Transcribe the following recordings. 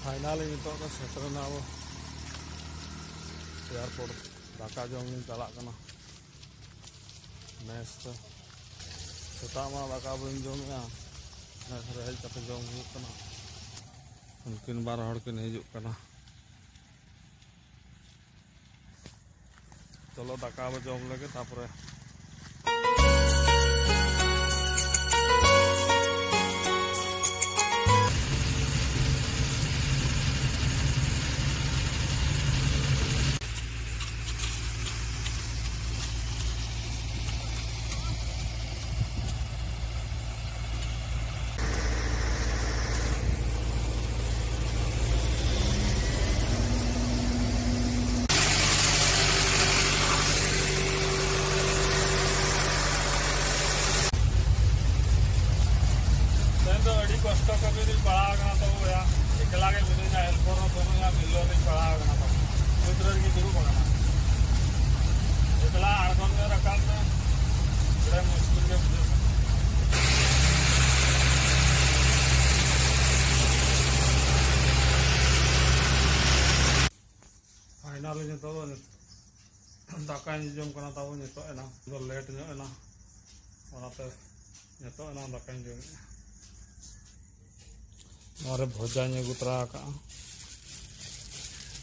finally नितोग दो सेटरना अब airport दाका जम चला मेस तो सेता दाका बी जमे मेस हज कते जम उनकिन बार हड़किन हजना चलो दाका जम लगे तापरे कष्ट कभी पड़ा तो एकला के मिलना हेल्पर मिलो पड़ा मित्र की दुरुब एकला आड़गन में रखा बड़े मुश्किल के बुझे फाइनली दाका जम तब नितना लेट दाका जम और भजा अगुतरा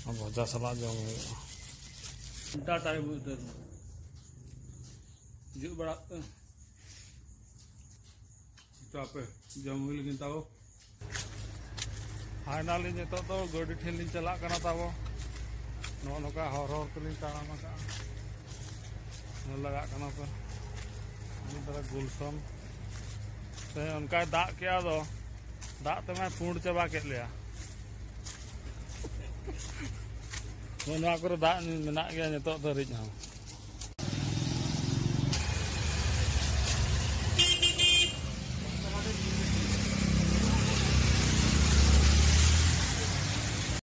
भजा सला जम घंटा टाइम हिजू बड़ा पे जम हुई लगी तब फाइनली नित तो गाड़ी ठेन चला तब नौका हर तेल ताम लगा पे गुलशन उनका दाग के दाग तो मैं पूर्ण चाबा के लिया दाग में नित धरिज